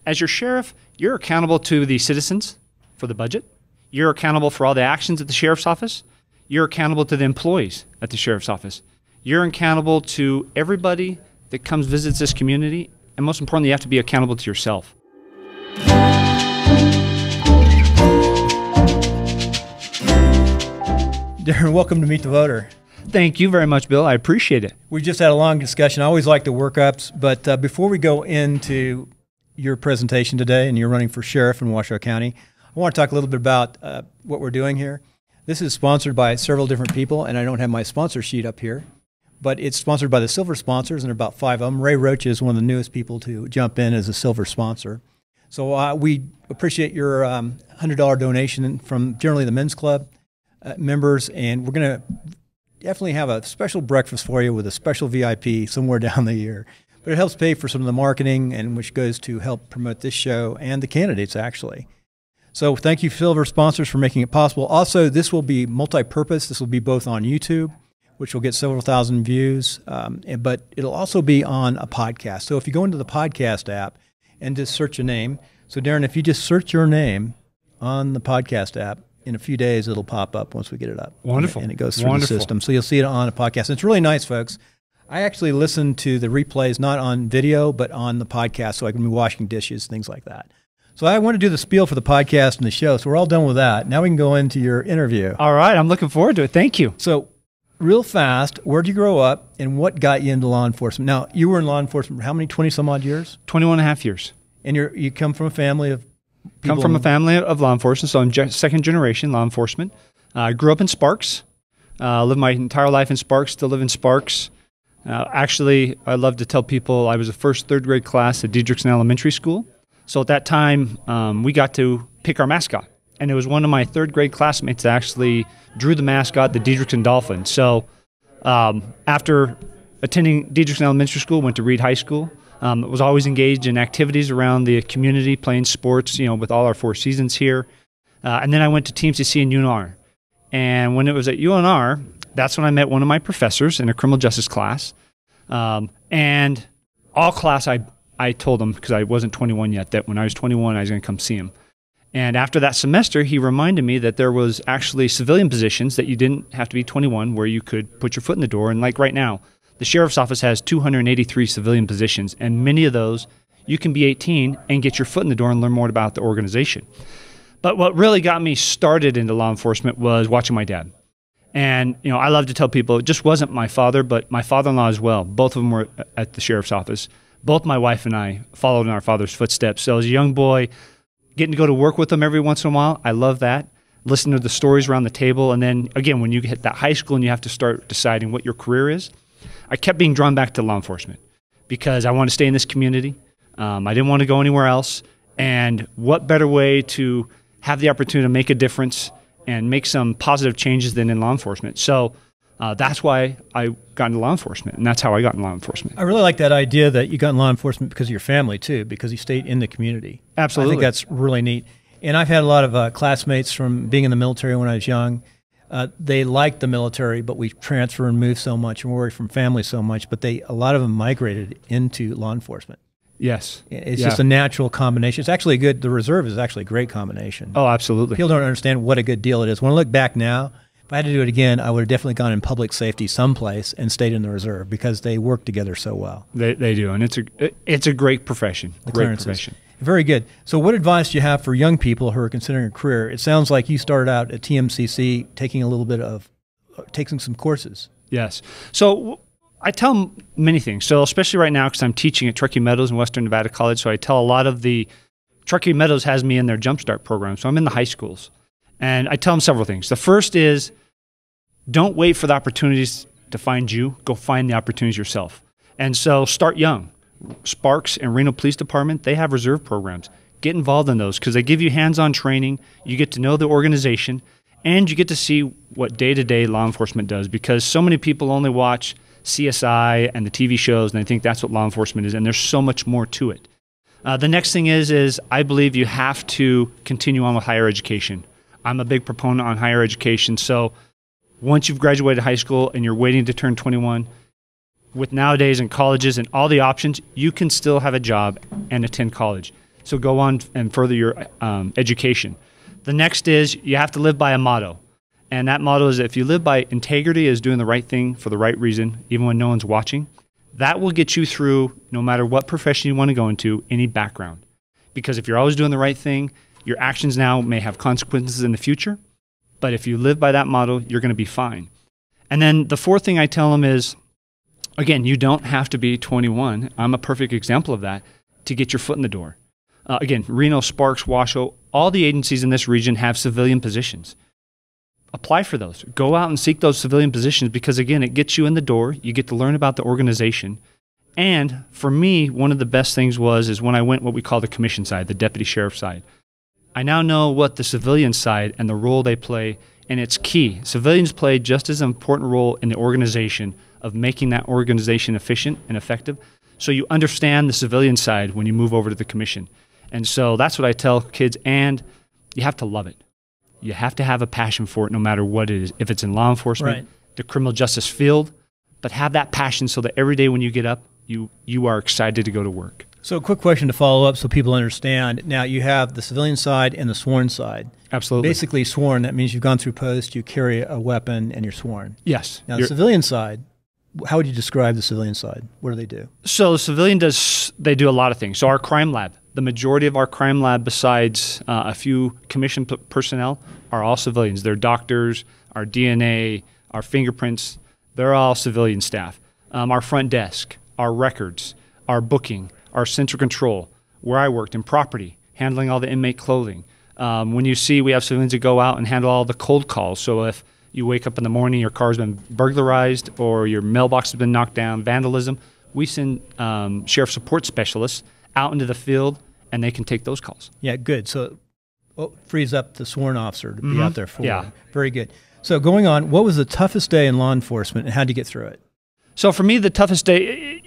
as your sheriff, you're accountable to the citizens for the budget. You're accountable for all the actions at the sheriff's office. You're accountable to the employees at the sheriff's office. You're accountable to everybody that comes visits this community. And most importantly, you have to be accountable to yourself. Darin, welcome to Meet the Voter. Thank you very much, Bill. I appreciate it. We just had a long discussion. I always like the workups, but before we go into your presentation today, and you're running for sheriff in Washoe County, I want to talk a little bit about what we're doing here. This is sponsored by several different people, and I don't have my sponsor sheet up here, but it's sponsored by the silver sponsors, and there are about 5 of them. Ray Roach is one of the newest people to jump in as a silver sponsor. So we appreciate your $100 donation from generally the Men's Club members, and we're going to definitely have a special breakfast for you with a special VIP somewhere down the year. But it helps pay for some of the marketing, and which goes to help promote this show and the candidates, actually. So thank you, silver sponsors, for making it possible. Also, this will be multi-purpose. This will be both on YouTube, which will get several thousand views, but it'll also be on a podcast. So if you go into the podcast app and just search a name, so Darin, if you just search your name on the podcast app, in a few days it'll pop up once we get it up. Wonderful. And it goes through the system. So you'll see it on a podcast. And it's really nice, folks. I actually listen to the replays not on video, but on the podcast, so I can be washing dishes, things like that. So I want to do the spiel for the podcast and the show. So we're all done with that. Now we can go into your interview. All right. I'm looking forward to it. Thank you. So real fast, where'd you grow up and what got you into law enforcement? Now, you were in law enforcement for how many, 20-some-odd years? 21 and a half years. And you come from a family of people? Come from a family of law enforcement, so I'm second generation law enforcement. I grew up in Sparks. Lived my entire life in Sparks, still live in Sparks. Actually, I love to tell people I was the first third grade class at Diedrichson Elementary School. So at that time, we got to pick our mascot. And it was one of my third grade classmates that actually drew the mascot, the Diedrichson Dolphin. So after attending Diedrichson Elementary School, went to Reed High School. Was always engaged in activities around the community, playing sports, with all our 4 seasons here. And then I went to TMCC and UNR. And when it was at UNR, that's when I met one of my professors in a criminal justice class. And all class, I told him, because I wasn't 21 yet, that when I was 21, I was going to come see him. And after that semester, he reminded me that there was actually civilian positions that you didn't have to be 21 where you could put your foot in the door. And like right now, the sheriff's office has 283 civilian positions, and many of those you can be 18 and get your foot in the door and learn more about the organization. But what really got me started into law enforcement was watching my dad. And I love to tell people it just wasn't my father, but my father-in-law as well. Both of them were at the sheriff's office. Both my wife and I followed in our father's footsteps. So as a young boy, getting to go to work with them every once in a while, I love that. Listen to the stories around the table. And then, again, when you hit that high school and you have to start deciding what your career is, I kept being drawn back to law enforcement because I want to stay in this community. I didn't want to go anywhere else. And what better way to have the opportunity to make a difference and make some positive changes than in law enforcement? So that's why I got into law enforcement, and that's how I got in law enforcement. I really like that idea that you got in law enforcement because of your family, too, because you stayed in the community. Absolutely. I think that's really neat. And I've had a lot of classmates from being in the military when I was young. They liked the military, but we transfer and move so much and we're away from family so much, but a lot of them migrated into law enforcement. Yes. It's just a natural combination. It's actually the reserve is actually a great combination. Oh, absolutely. People don't understand what a good deal it is. When I look back now, if I had to do it again, I would have definitely gone in public safety someplace and stayed in the reserve because they work together so well. They do, and it's a great profession. Great profession. Very good. So what advice do you have for young people who are considering a career? It sounds like you started out at TMCC taking some courses. Yes. So I tell them many things. So especially right now because I'm teaching at Truckee Meadows in Western Nevada College, so I tell a lot of the Truckee Meadows has me in their Jumpstart program. So I'm in the high schools. And I tell them several things. The first is don't wait for the opportunities to find you. Go find the opportunities yourself. And so start young. Sparks and Reno Police Department, they have reserve programs. Get involved in those because they give you hands-on training. You get to know the organization, and you get to see what day-to-day law enforcement does because so many people only watch CSI and the TV shows, and they think that's what law enforcement is, and there's so much more to it. The next thing is I believe you have to continue on with higher education. I'm a big proponent on higher education, so once you've graduated high school and you're waiting to turn 21, with nowadays in colleges and all the options, you can still have a job and attend college. So go on and further your education. The next is you have to live by a motto. And that motto is, if you live by integrity as doing the right thing for the right reason, even when no one's watching, that will get you through no matter what profession you want to go into, any background. Because if you're always doing the right thing, your actions now may have consequences in the future. But if you live by that motto, you're going to be fine. And then the fourth thing I tell them is, again, you don't have to be 21. I'm a perfect example of that, to get your foot in the door. Again, Reno-Sparks, Washoe, all the agencies in this region have civilian positions. Apply for those. Go out and seek those civilian positions because, again, it gets you in the door. You get to learn about the organization. And for me, one of the best things is when I went what we call the commission side, the deputy sheriff side. I now know what the civilian side and the role they play, and it's key. Civilians play just as important role in the organization of making that organization efficient and effective. So you understand the civilian side when you move over to the commission. And so that's what I tell kids, and you have to love it. You have to have a passion for it no matter what it is. If it's in law enforcement, the criminal justice field, but have that passion so that every day when you get up, you are excited to go to work. So a quick question to follow up so people understand. Now you have the civilian side and the sworn side. Absolutely. Basically sworn, that means you've gone through post, you carry a weapon, and you're sworn. Yes. Now the civilian side, how would you describe the civilian side? What do they do? So the civilian they do a lot of things. So our crime lab, the majority of our crime lab besides a few commission personnel are all civilians. They're doctors, our DNA, our fingerprints, they're all civilian staff. Our front desk, our records, our booking, our central control, where I worked in property, handling all the inmate clothing. When you see we have civilians that go out and handle all the cold calls. So if you wake up in the morning, your car's been burglarized or your mailbox has been knocked down, vandalism, we send sheriff support specialists out into the field and they can take those calls. Yeah, good. So it frees up the sworn officer to be out there for you. Very good. So going on, what was the toughest day in law enforcement and how did you get through it? So for me, the toughest day,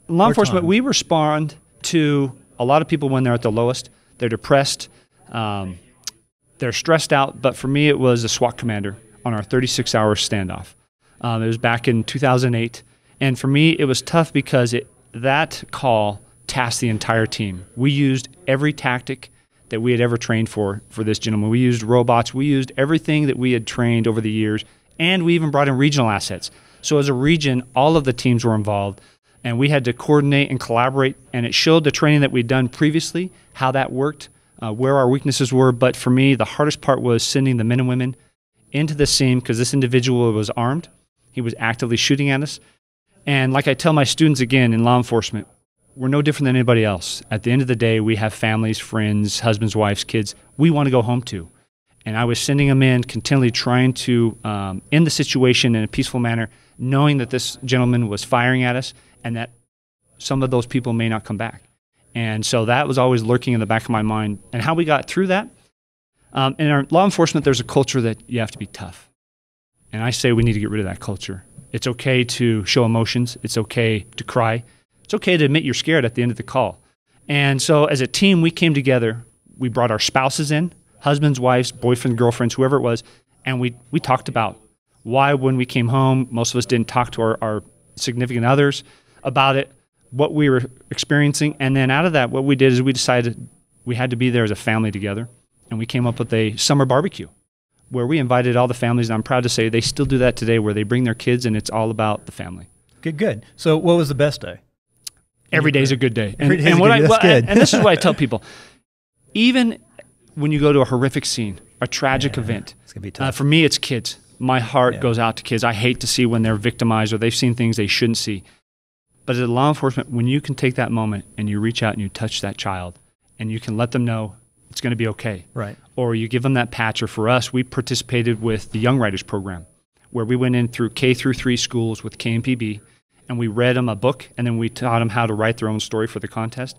law enforcement, we respond to a lot of people when they're at the lowest. They're depressed. They're stressed out. But for me, it was a SWAT commander on our 36-hour standoff. It was back in 2008. And for me, it was tough because that call tasked the entire team. We used every tactic that we had ever trained for this gentleman. We used robots. We used everything that we had trained over the years. And we even brought in regional assets. So as a region, all of the teams were involved. And we had to coordinate and collaborate. And it showed the training that we'd done previously, how that worked, where our weaknesses were. But for me, the hardest part was sending the men and women into the scene because this individual was armed. He was actively shooting at us. And like I tell my students again in law enforcement, we're no different than anybody else. At the end of the day, we have families, friends, husbands, wives, kids we want to go home to. And I was sending them in, continually trying to end the situation in a peaceful manner, knowing that this gentleman was firing at us and that some of those people may not come back. And so that was always lurking in the back of my mind. And how we got through that, in our law enforcement, there's a culture that you have to be tough. And I say we need to get rid of that culture. It's okay to show emotions. It's okay to cry. It's okay to admit you're scared at the end of the call. And so as a team, we came together. We brought our spouses in, husbands, wives, boyfriends, girlfriends, whoever it was, and we talked about why when we came home, most of us didn't talk to our significant others about it, what we were experiencing. And then out of that, what we did is we decided we had to be there as a family together. And we came up with a summer barbecue where we invited all the families. And I'm proud to say they still do that today where they bring their kids and it's all about the family. Good. So what was the best day? Every day's a good day. And this is what I tell people. Even when you go to a horrific scene, a tragic event, it's gonna be tough. For me, it's kids. My heart goes out to kids. I hate to see when they're victimized or they've seen things they shouldn't see. But as law enforcement, when you can take that moment and you reach out and you touch that child and you can let them know it's going to be okay. Right. Or you give them that patch. Or for us, we participated with the Young Writers Program where we went in through K through 3 schools with KMPB and we read them a book and then we taught them how to write their own story for the contest.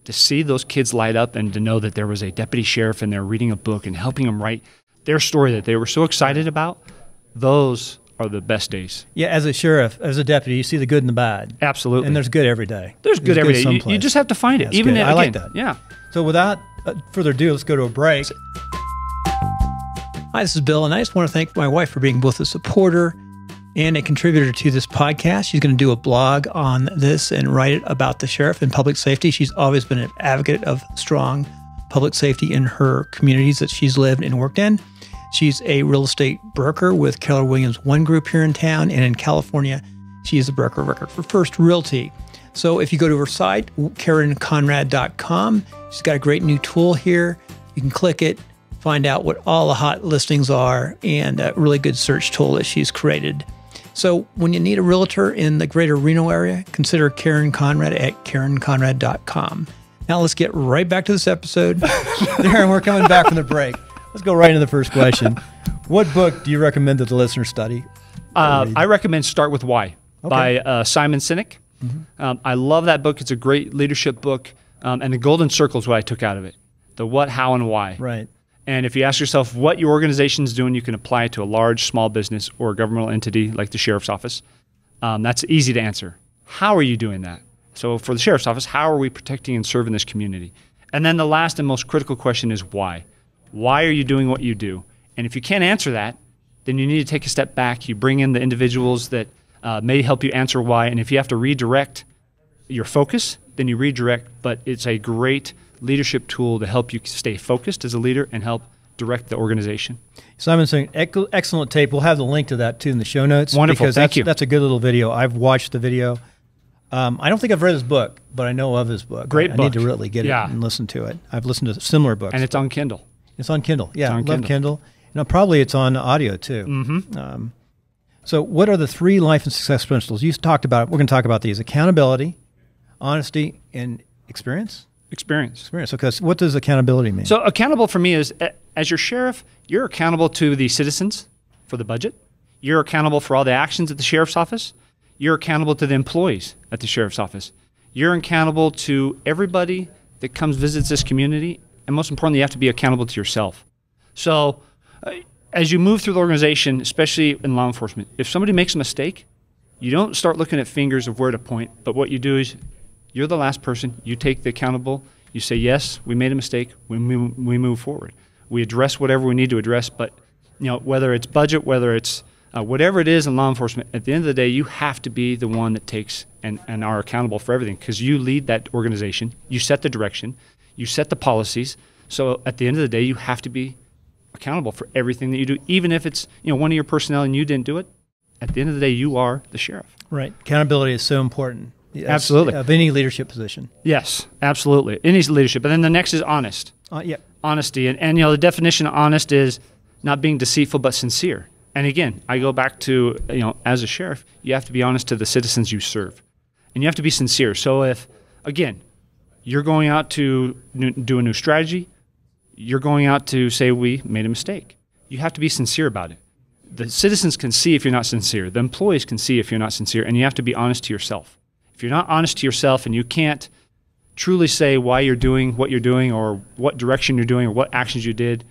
To see those kids light up and to know that there was a deputy sheriff and they're reading a book and helping them write their story that they were so excited about, those are the best days. Yeah, as a sheriff, as a deputy, you see the good and the bad. Absolutely. And there's good every day. There's good every day. You just have to find it. Even I like that. Yeah. So without further ado, let's go to a break. Hi, this is Bill, and I just want to thank my wife for being both a supporter and a contributor to this podcast. She's going to do a blog on this and write it about the sheriff and public safety. She's always been an advocate of strong public safety in her communities that she's lived and worked in. She's a real estate broker with Keller Williams One Group here in town, and in California, she is a broker of record for First Realty. So if you go to her site, KarenConrad.com, she's got a great new tool here. You can click it, find out what all the hot listings are, and a really good search tool that she's created. So when you need a realtor in the greater Reno area, consider Karen Conrad at KarenConrad.com. Now let's get right back to this episode. Darin, we're coming back from the break. Let's go right into the first question. What book do you recommend that the listener study? I recommend Start With Why by Simon Sinek. Mm-hmm. I love that book. It's a great leadership book. And the golden circle is what I took out of it. The what, how, and why. Right. And if you ask yourself what your organization is doing, you can apply it to a large, small business or a governmental entity like the sheriff's office. That's easy to answer. How are you doing that? So for the sheriff's office, how are we protecting and serving this community? And then the last and most critical question is why. Why are you doing what you do? And if you can't answer that, then you need to take a step back. You bring in the individuals that may help you answer why. And if you have to redirect your focus, then you redirect. But it's a great leadership tool to help you stay focused as a leader and help direct the organization. Simon's saying excellent tape. We'll have the link to that too in the show notes. Wonderful, thank you. That's a good little video. I've watched the video. I don't think I've read his book, but I know of his book. Great book. I need to really get it and listen to it. I've listened to similar books. And it's on Kindle. It's on Kindle. Yeah, I love Kindle. Probably it's on audio too. Mm-hmm. So what are the 3 life and success principles? You talked about, we're going to talk about these: accountability, honesty, and experience? Experience. Okay, so what does accountability mean? So accountable for me is, as your sheriff, you're accountable to the citizens for the budget. You're accountable for all the actions at the sheriff's office. You're accountable to the employees at the sheriff's office. You're accountable to everybody that comes visits this community. And most importantly, you have to be accountable to yourself. So as you move through the organization, especially in law enforcement, if somebody makes a mistake, you don't start looking at fingers of where to point, but what you do is you're the last person. You take the accountable. You say, yes, we made a mistake. We move forward. We address whatever we need to address, but whether it's budget, whether it's whatever it is in law enforcement, at the end of the day, you have to be the one that takes and are accountable for everything, because you lead that organization. You set the direction. You set the policies. So at the end of the day, you have to be accountable for everything that you do, even if it's one of your personnel and you didn't do it. At the end of the day, you are the sheriff. Right. Accountability is so important. Absolutely. Of any leadership position. Yes, absolutely. Any leadership. And then the next is honest. Honesty. And the definition of honest is not being deceitful but sincere. And again, I go back to, as a sheriff, you have to be honest to the citizens you serve. And you have to be sincere. So if, again, you're going out to do a new strategy, you're going out to say we made a mistake, you have to be sincere about it. The citizens can see if you're not sincere. The employees can see if you're not sincere, and you have to be honest to yourself. If you're not honest to yourself and you can't truly say why you're doing what you're doing or what direction you're doing or what actions you did,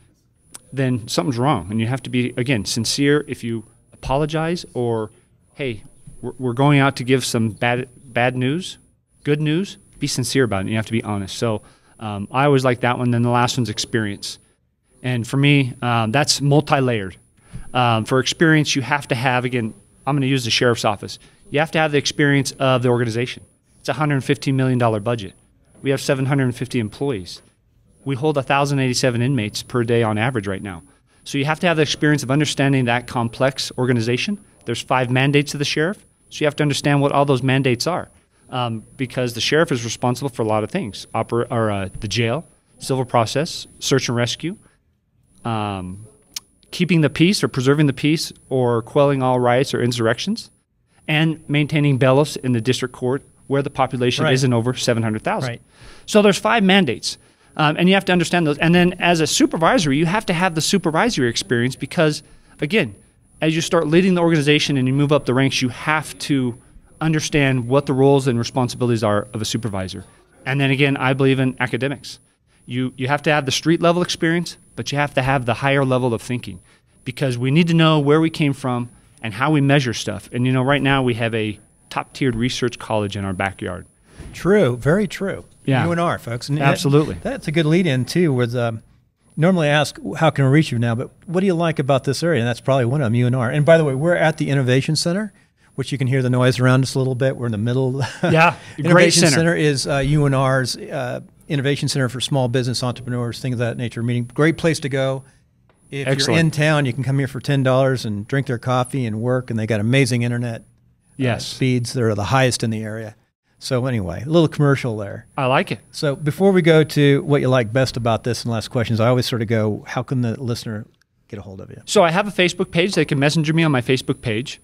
then something's wrong. And you have to be, again, sincere. If you apologize or, hey, we're going out to give some bad news, good news, be sincere about it. And you have to be honest. So I always like that one. Then the last one's experience. And for me, that's multi-layered. For experience, you have to have, again, I'm going to use the sheriff's office. You have to have the experience of the organization. It's a $115 million budget. We have 750 employees. We hold 1,087 inmates per day on average right now. So you have to have the experience of understanding that complex organization. There's 5 mandates of the sheriff, so you have to understand what all those mandates are, because the sheriff is responsible for a lot of things: the jail, civil process, search and rescue, keeping the peace or preserving the peace or quelling all riots or insurrections, and maintaining bailiffs in the district court where the population isn't over 700,000. Right. So there's 5 mandates. And you have to understand those. And then as a supervisor, you have to have the supervisory experience because, again, as you start leading the organization and you move up the ranks, you have to understand what the roles and responsibilities are of a supervisor. And then again, I believe in academics. You have to have the street level experience, but you have to have the higher level of thinking because we need to know where we came from and how we measure stuff. And right now we have a top-tiered research college in our backyard. True, very true. Yeah. UNR, folks. And absolutely. That's a good lead-in, too, with normally ask, how can I reach you now? But what do you like about this area? And that's probably one of them, UNR. And by the way, we're at the Innovation Center, which you can hear the noise around us a little bit. We're in the middle. Yeah, Innovation great center. is UNR's Innovation Center for Small Business Entrepreneurs, things of that nature. Meaning, great place to go. If Excellent. you're in town, you can come here for $10 and drink their coffee and work. And they got amazing internet speeds. They're the highest in the area. So anyway, a little commercial there. I like it. So before we go to what you like best about this and last questions, I always sort of go, how can the listener get a hold of you? So I have a Facebook page. They can messenger me on my Facebook page.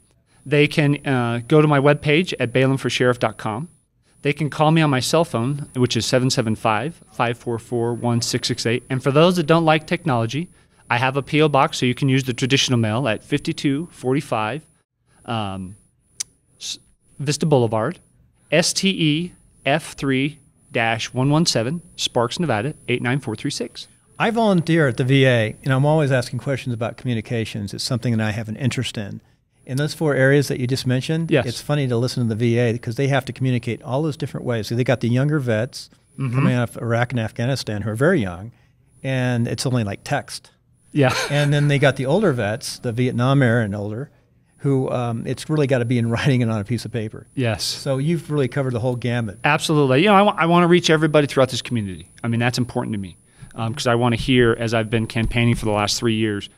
They can go to my webpage at balamforsheriff.com. They can call me on my cell phone, which is 775-544-1668. And for those that don't like technology, I have a P.O. box, so you can use the traditional mail at 5245 Vista Boulevard, STE F3-117, Sparks, Nevada, 89436. I volunteer at the VA, and I'm always asking questions about communications. It's something that I have an interest in. In those 4 areas that you just mentioned, yes. It's funny to listen to the VA because they have to communicate all those different ways. So they got the younger vets coming out of Iraq and Afghanistan who are very young, and it's only like text. Yeah. And then they got the older vets, the Vietnam era and older, who it's really got to be in writing and on a piece of paper. Yes. So you've really covered the whole gamut. Absolutely. You know, I want to reach everybody throughout this community. I mean, that's important to me because I want to hear, as I've been campaigning for the last 3 years,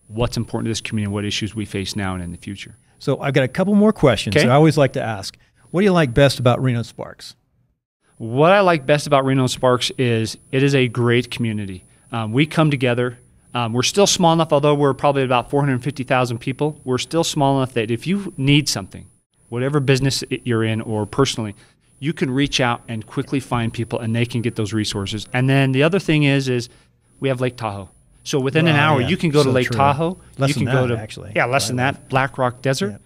what's important to this community, what issues we face now and in the future. So I've got a couple more questions that I always like to ask. What do you like best about Reno-Sparks? What I like best about Reno-Sparks is it is a great community. We come together. We're still small enough, although we're probably about 450,000 people, we're still small enough that if you need something, whatever business you're in or personally, you can reach out and quickly find people and they can get those resources. And then the other thing is we have Lake Tahoe. So within an hour, you can go to Lake Tahoe. Less you can than go that, to actually. Yeah, less than that. Black Rock Desert,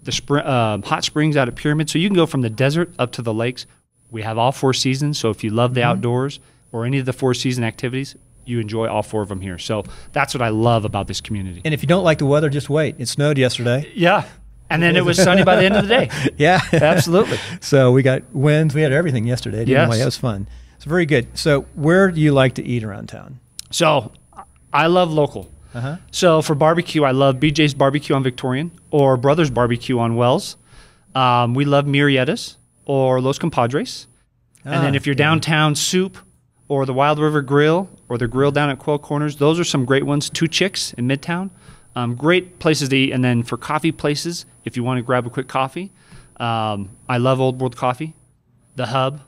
the hot springs out at Pyramid. So you can go from the desert up to the lakes. We have all 4 seasons. So if you love the outdoors or any of the 4 season activities, you enjoy all 4 of them here. So that's what I love about this community. And if you don't like the weather, just wait. It snowed yesterday. Yeah. And then it was sunny by the end of the day. Yeah. Absolutely. So we got winds. We had everything yesterday. Didn't we? It was fun. It's very good. So where do you like to eat around town? So I love local. So for barbecue, I love BJ's Barbecue on Victorian or Brothers Barbecue on Wells. We love Murrieta's or Los Compadres. And then if you're downtown, Soup or the Wild River Grill or the Grill down at Quail Corners, those are some great ones. 2 Chicks in Midtown. Great places to eat. And then for coffee places, if you want to grab a quick coffee, I love Old World Coffee, The Hub,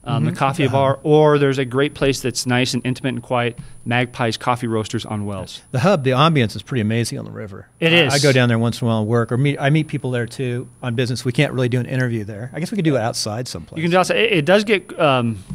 the Coffee Bar, or there's a great place that's nice and intimate and quiet, Magpie's Coffee Roasters on Wells. The Hub, the ambience is pretty amazing on the river. It is. I go down there once in a while and work, or I meet people there too on business. We can't really do an interview there. I guess we could do it outside someplace. You can do outside. It does get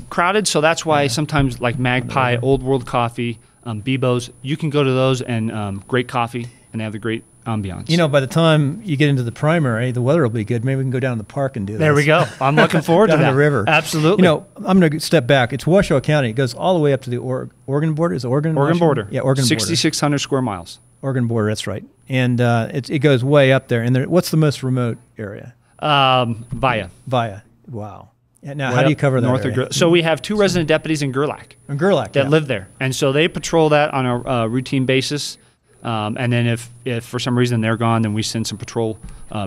crowded, so that's why sometimes like Magpie, Old World Coffee, Bebo's, you can go to those and great coffee, and they have the great ambiance. You know, by the time you get into the primary, the weather will be good. Maybe we can go down to the park and do this. There we go. I'm looking forward to that. Down the river. Absolutely. You know, I'm going to step back. It's Washoe County. It goes all the way up to the Oregon border. Is it Oregon? Border. Yeah, Oregon border. 6,600 square miles. Oregon border, that's right. And it goes way up there. And what's the most remote area? Via. Wow. Now, how do you cover that north area? of So we have 2 resident deputies in Gerlach. That live there. And so they patrol that on a routine basis. And then if for some reason they're gone, then we send some patrol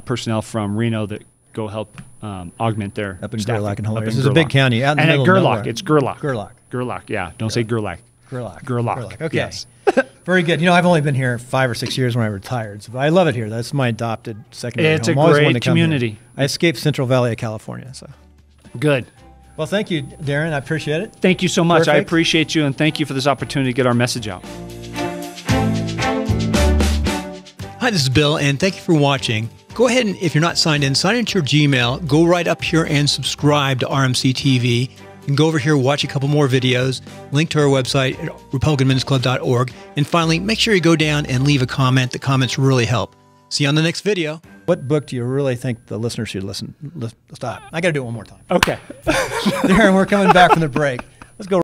personnel from Reno that go help augment their up in staffing. Gerlach and Hilaire. This is a big county. Out in the middle at Gerlach, of nowhere. it's Gerlach. Gerlach, yeah. Don't say Gerlach. Gerlach. Okay. Yes. Very good. You know, I've only been here 5 or 6 years when I retired, so I love it here. That's my adopted secondary It's home. a Always wanted great to come here. community. I escaped Central Valley of California. So Good. Well, thank you, Darin. I appreciate it. Thank you so much. I Perfect. appreciate you, and thank you for this opportunity to get our message out. Hi, this is Bill, and thank you for watching. Go ahead and, if you're not signed in, sign into your Gmail. Go right up here and subscribe to RMC TV. You can go over here, watch a couple more videos, link to our website at republicanminsclub.org. And finally, make sure you go down and leave a comment. The comments really help. See you on the next video. What book do you really think the listeners should listen? Stop. I got to do it one more time. Okay. Darin, we're coming back from the break. Let's go.